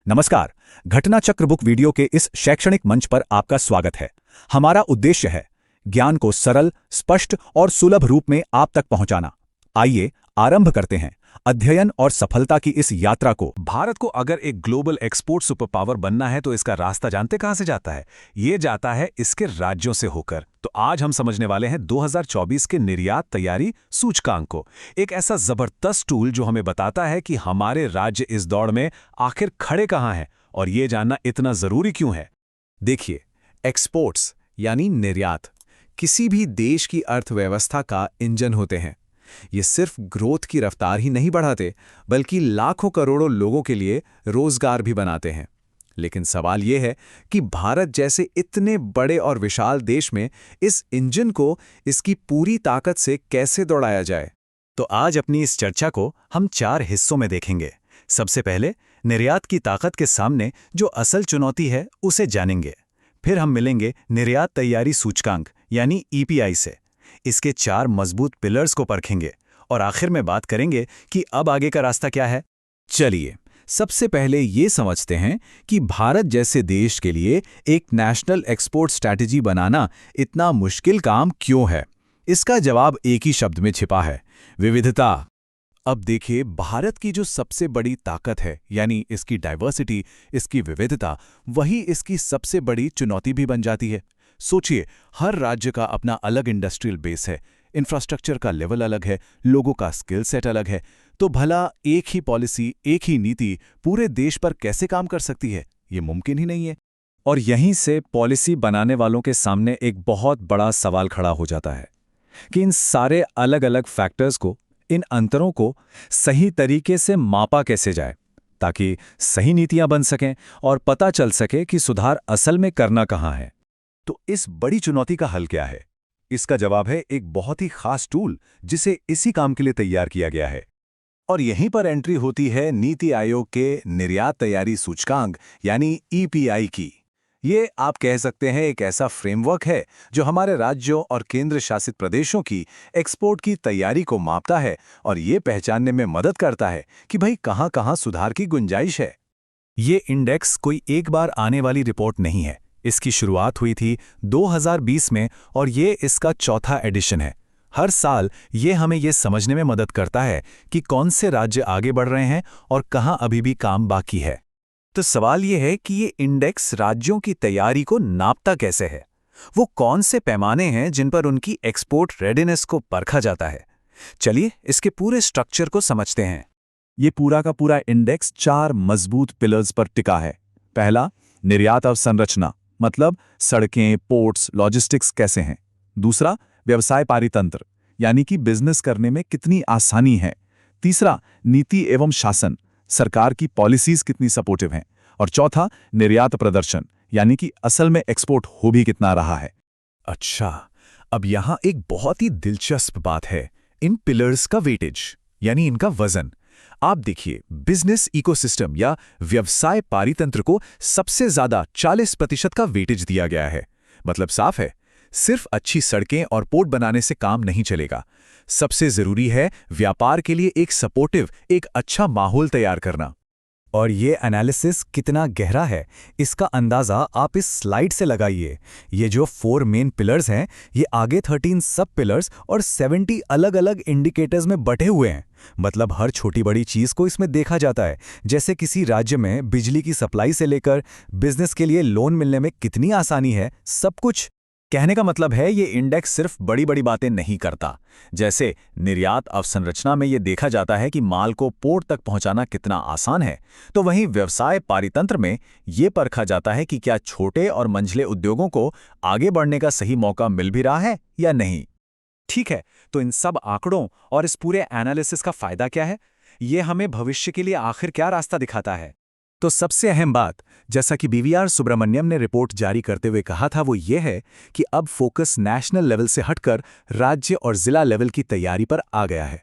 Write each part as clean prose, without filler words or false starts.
नमस्कार। घटना चक्र बुक वीडियो के इस शैक्षणिक मंच पर आपका स्वागत है। हमारा उद्देश्य है ज्ञान को सरल, स्पष्ट और सुलभ रूप में आप तक पहुंचाना। आइए आरंभ करते हैं अध्ययन और सफलता की इस यात्रा को। भारत को अगर एक ग्लोबल एक्सपोर्ट सुपर पावर बनना है तो इसका रास्ता जानते कहां से जाता है? ये जाता है इसके राज्यों से होकर। तो आज हम समझने वाले हैं 2024 के निर्यात तैयारी सूचकांक को, एक ऐसा जबरदस्त टूल जो हमें बताता है कि हमारे राज्य इस दौड़ में आखिर खड़े कहां हैं और ये जानना इतना जरूरी क्यों है। देखिए, एक्सपोर्ट्स यानी निर्यात किसी भी देश की अर्थव्यवस्था का इंजन होते हैं। ये सिर्फ ग्रोथ की रफ्तार ही नहीं बढ़ाते, बल्कि लाखों करोड़ों लोगों के लिए रोजगार भी बनाते हैं। लेकिन सवाल ये है कि भारत जैसे इतने बड़े और विशाल देश में इस इंजन को इसकी पूरी ताकत से कैसे दौड़ाया जाए। तो आज अपनी इस चर्चा को हम 4 हिस्सों में देखेंगे। सबसे पहले निर्यात की ताकत के सामने जो असल चुनौती है उसे जानेंगे। फिर हम मिलेंगे निर्यात तैयारी सूचकांक यानी ईपीआई से, इसके 4 मजबूत पिलर्स को परखेंगे और आखिर में बात करेंगे कि अब आगे का रास्ता क्या है। चलिए, सबसे पहले ये समझते हैं कि भारत जैसे देश के लिए एक नेशनल एक्सपोर्ट स्ट्रैटेजी बनाना इतना मुश्किल काम क्यों है। इसका जवाब एक ही शब्द में छिपा है: विविधता। अब देखिए, भारत की जो सबसे बड़ी ताकत है यानी इसकी डाइवर्सिटी, इसकी विविधता, वही इसकी सबसे बड़ी चुनौती भी बन जाती है। सोचिए, हर राज्य का अपना अलग इंडस्ट्रियल बेस है, इंफ्रास्ट्रक्चर का लेवल अलग है, लोगों का स्किल सेट अलग है। तो भला एक ही पॉलिसी, एक ही नीति पूरे देश पर कैसे काम कर सकती है? ये मुमकिन ही नहीं है। और यहीं से पॉलिसी बनाने वालों के सामने एक बहुत बड़ा सवाल खड़ा हो जाता है कि इन सारे अलग अलग फैक्टर्स को, इन अंतरों को सही तरीके से मापा कैसे जाए ताकि सही नीतियां बन सकें और पता चल सके कि सुधार असल में करना कहां है। तो इस बड़ी चुनौती का हल क्या है? इसका जवाब है एक बहुत ही खास टूल जिसे इसी काम के लिए तैयार किया गया है। और यहीं पर एंट्री होती है नीति आयोग के निर्यात तैयारी सूचकांक यानी ईपीआई की। ये आप कह सकते हैं एक ऐसा फ्रेमवर्क है जो हमारे राज्यों और केंद्र शासित प्रदेशों की एक्सपोर्ट की तैयारी को मापता है और ये पहचानने में मदद करता है कि भाई कहां कहां सुधार की गुंजाइश है। ये इंडेक्स कोई एक बार आने वाली रिपोर्ट नहीं है। इसकी शुरुआत हुई थी 2020 में और ये इसका 4था एडिशन है। हर साल ये हमें ये समझने में मदद करता है कि कौन से राज्य आगे बढ़ रहे हैं और कहां अभी भी काम बाकी है। तो सवाल ये है कि ये इंडेक्स राज्यों की तैयारी को नापता कैसे है? वो कौन से पैमाने हैं जिन पर उनकी एक्सपोर्ट रेडीनेस को परखा जाता है? चलिए इसके पूरे स्ट्रक्चर को समझते हैं। ये पूरा का पूरा इंडेक्स 4 मजबूत पिलर्स पर टिका है। पहला, निर्यात अवसंरचना, मतलब सड़कें, पोर्ट्स, लॉजिस्टिक्स कैसे हैं। दूसरा, व्यवसाय पारितंत्र, यानी कि बिजनेस करने में कितनी आसानी है। तीसरा, नीति एवं शासन, सरकार की पॉलिसीज कितनी सपोर्टिव हैं। और चौथा, निर्यात प्रदर्शन, यानी कि असल में एक्सपोर्ट हो भी कितना रहा है। अच्छा, अब यहां एक बहुत ही दिलचस्प बात है, इन पिलर्स का वेटेज यानी इनका वजन। आप देखिए, बिजनेस इकोसिस्टम या व्यवसाय पारितंत्र को सबसे ज्यादा 40% का वेटेज दिया गया है। मतलब साफ है, सिर्फ अच्छी सड़कें और पोर्ट बनाने से काम नहीं चलेगा। सबसे जरूरी है व्यापार के लिए एक सपोर्टिव, एक अच्छा माहौल तैयार करना। और ये एनालिसिस कितना गहरा है, इसका अंदाजा आप इस स्लाइड से लगाइए। ये जो 4 मेन पिलर्स हैं, ये आगे 13 सब पिलर्स और 70 अलग अलग इंडिकेटर्स में बटे हुए हैं। मतलब हर छोटी बड़ी चीज को इसमें देखा जाता है, जैसे किसी राज्य में बिजली की सप्लाई से लेकर बिजनेस के लिए लोन मिलने में कितनी आसानी है, सब कुछ। कहने का मतलब है ये इंडेक्स सिर्फ बड़ी बड़ी बातें नहीं करता। जैसे निर्यात अवसंरचना में ये देखा जाता है कि माल को पोर्ट तक पहुंचाना कितना आसान है, तो वहीं व्यवसाय पारितंत्र में ये परखा जाता है कि क्या छोटे और मंझले उद्योगों को आगे बढ़ने का सही मौका मिल भी रहा है या नहीं। ठीक है, तो इन सब आंकड़ों और इस पूरे एनालिसिस का फायदा क्या है? ये हमें भविष्य के लिए आखिर क्या रास्ता दिखाता है? तो सबसे अहम बात, जैसा कि बीवीआर सुब्रमण्यम ने रिपोर्ट जारी करते हुए कहा था, वो ये है कि अब फोकस नेशनल लेवल से हटकर राज्य और जिला लेवल की तैयारी पर आ गया है।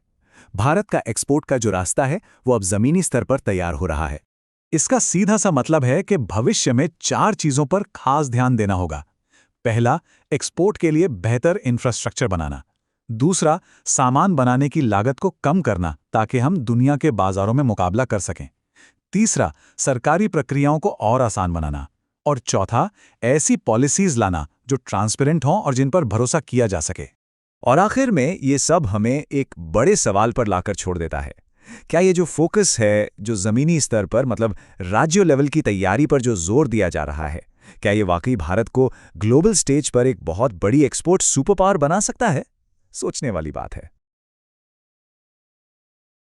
भारत का एक्सपोर्ट का जो रास्ता है वो अब जमीनी स्तर पर तैयार हो रहा है। इसका सीधा सा मतलब है कि भविष्य में 4 चीजों पर खास ध्यान देना होगा। पहला, एक्सपोर्ट के लिए बेहतर इंफ्रास्ट्रक्चर बनाना। दूसरा, सामान बनाने की लागत को कम करना ताकि हम दुनिया के बाजारों में मुकाबला कर सकें। तीसरा, सरकारी प्रक्रियाओं को और आसान बनाना। और चौथा, ऐसी पॉलिसीज लाना जो ट्रांसपेरेंट हों और जिन पर भरोसा किया जा सके। और आखिर में ये सब हमें एक बड़े सवाल पर लाकर छोड़ देता है। क्या ये जो फोकस है, जो ज़मीनी स्तर पर मतलब राज्य लेवल की तैयारी पर जो जोर दिया जा रहा है, क्या ये वाकई भारत को ग्लोबल स्टेज पर एक बहुत बड़ी एक्सपोर्ट सुपर पावर बना सकता है? सोचने वाली बात है।